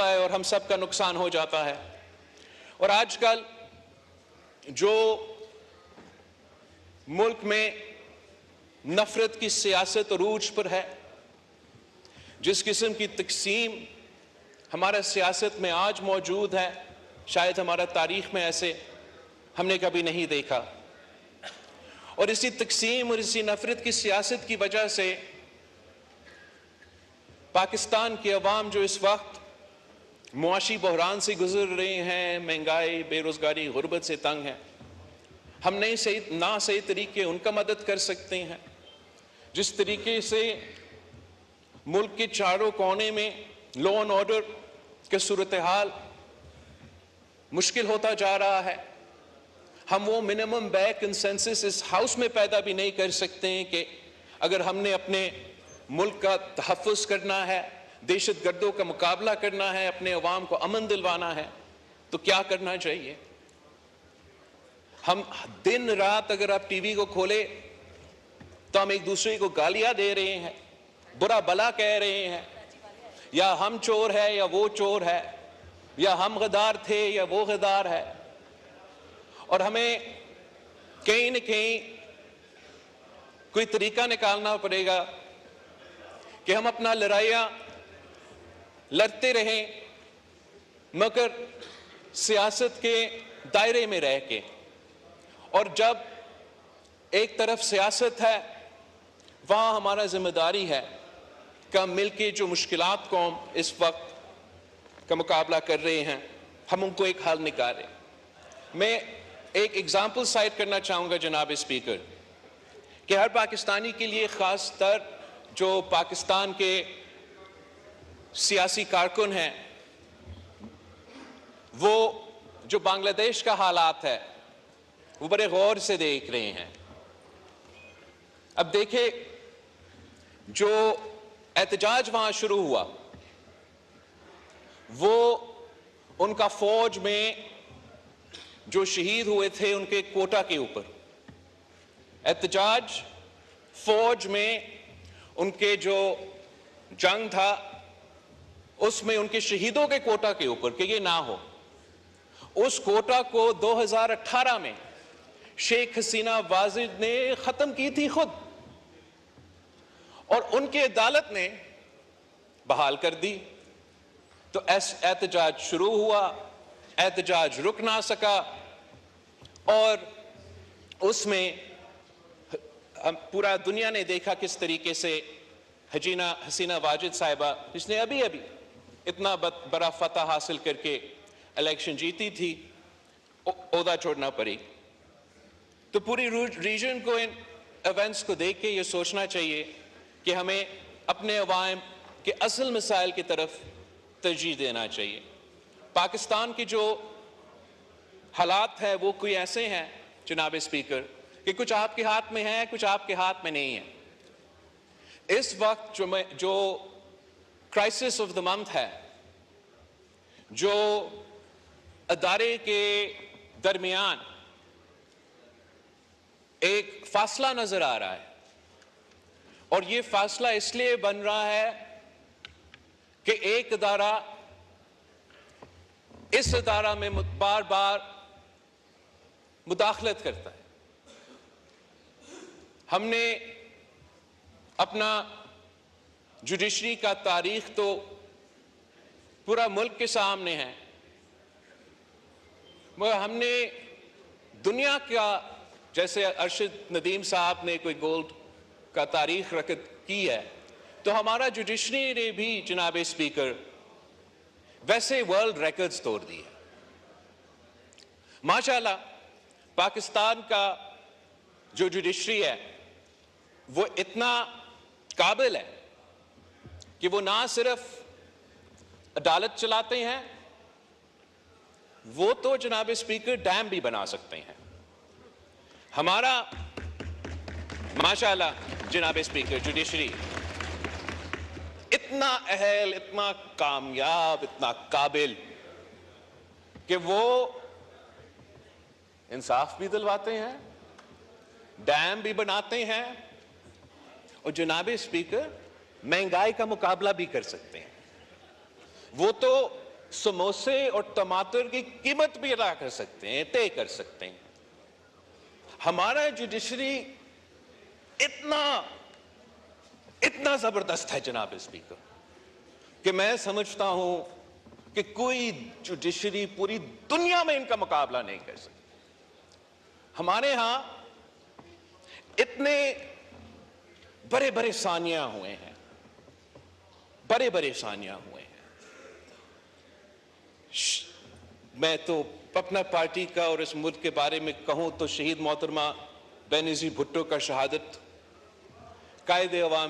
जाता है और हम सब का नुकसान हो जाता है। और आजकल जो मुल्क में नफरत की सियासत अरूज पर है, जिस किस्म की तकसीम हमारा सियासत में आज मौजूद है, शायद हमारा तारीख में ऐसे हमने कभी नहीं देखा। और इसी तकसीम और इसी नफरत की सियासत की वजह से पाकिस्तान की अवाम जो इस वक्त मुआशी बहरान से गुजर रहे हैं, महंगाई, बेरोजगारी, गुर्बत से तंग है, हम नहीं सही तरीके उनका मदद कर सकते हैं। जिस तरीके से मुल्क के चारों कोने में लॉ एंड ऑर्डर के सूरत हाल मुश्किल होता जा रहा है, हम वो मिनिमम बैक कंसेंसस इस हाउस में पैदा भी नहीं कर सकते हैं कि अगर हमने अपने मुल्क का तहफ़्फ़ुज़ करना है, दहशतगर्दों का मुकाबला करना है, अपने अवाम को अमन दिलवाना है, तो क्या करना चाहिए। हम दिन रात अगर आप टीवी को खोले तो हम एक दूसरे को गालियां दे रहे हैं, बुरा भला कह रहे हैं, या हम चोर है या वो चोर है, या हम गद्दार थे या वो गद्दार है। और हमें कहीं न कहीं कोई तरीका निकालना पड़ेगा कि हम अपना लड़ाइयाँ लड़ते रहें, मगर सियासत के दायरे में रह के। और जब एक तरफ सियासत है, वहाँ हमारा जिम्मेदारी है कि हम मिलके जो मुश्किलात को हम इस वक्त का मुकाबला कर रहे हैं, हम उनको एक हल निकालें। मैं एक एग्जाम्पल साइट करना चाहूँगा जनाब स्पीकर, कि हर पाकिस्तानी के लिए, ख़ास तर जो पाकिस्तान के सियासी कारकुन हैं, वो जो बांग्लादेश का हालात है वो बड़े गौर से देख रहे हैं। अब देखें, जो एहतजाज वहां शुरू हुआ वो उनका फौज में जो शहीद हुए थे उनके कोटा के ऊपर। एहतजाज फौज में उनके जो जंग था उसमें उनके शहीदों के कोटा के ऊपर कि ये ना हो। उस कोटा को 2018 में शेख हसीना वाजिद ने खत्म की थी खुद, और उनके अदालत ने बहाल कर दी। तो एहतजाज शुरू हुआ, एहतजाज रुक ना सका, और उसमें पूरा दुनिया ने देखा किस तरीके से हसीना वाजिद साहिबा, जिसने अभी अभी इतना बड़ा फतह हासिल करके इलेक्शन जीती थी, ओहदा छोड़ना पड़ी। तो पूरी रीजन को इन इवेंट्स को देख के ये सोचना चाहिए कि हमें अपने अवाम के असल मसाइल की तरफ तरजीह देना चाहिए। पाकिस्तान की जो हालात है वो कोई ऐसे हैं जनाब स्पीकर कि कुछ आपके हाथ में है, कुछ आपके हाथ में नहीं है। इस वक्त जो क्राइसिस ऑफ द मंथ है, जो अदारे के दरमियान एक फासला नजर आ रहा है, और ये फासला इसलिए बन रहा है कि एक अदारा इस अदारा में बार बार मुदाखलत करता है। हमने अपना जुडिशरी का तारीख तो पूरा मुल्क के सामने है, मगर हमने दुनिया का, जैसे अरशद नदीम साहब ने कोई गोल्ड का तारीख रकत की है, तो हमारा जुडिशरी ने भी जनाब स्पीकर वैसे वर्ल्ड रिकॉर्ड्स तोड़ दिए। माशाल्लाह पाकिस्तान का जो जुडिशरी है वो इतना काबिल है कि वो ना सिर्फ अदालत चलाते हैं, वो तो जनाब स्पीकर डैम भी बना सकते हैं। हमारा माशाल्लाह जनाब स्पीकर जुडिशरी इतना अहल, इतना कामयाब, इतना काबिल कि वो इंसाफ भी दिलवाते हैं, डैम भी बनाते हैं, और जनाब स्पीकर महंगाई का मुकाबला भी कर सकते हैं। वो तो समोसे और टमाटर की कीमत भी अदा कर सकते हैं, तय कर सकते हैं। हमारा जुडिशरी इतना जबरदस्त है जनाब स्पीकर, कि मैं समझता हूं कि कोई जुडिशरी पूरी दुनिया में इनका मुकाबला नहीं कर सकती। हमारे यहां इतने बड़े बड़े सानिया हुए हैं, बड़े सानिया हुए हैं। मैं तो अपना पार्टी का और इस मुल्क के बारे में कहूं तो शहीद मोहतरमा बेनजीर भुट्टो का शहादत कायदे अवाम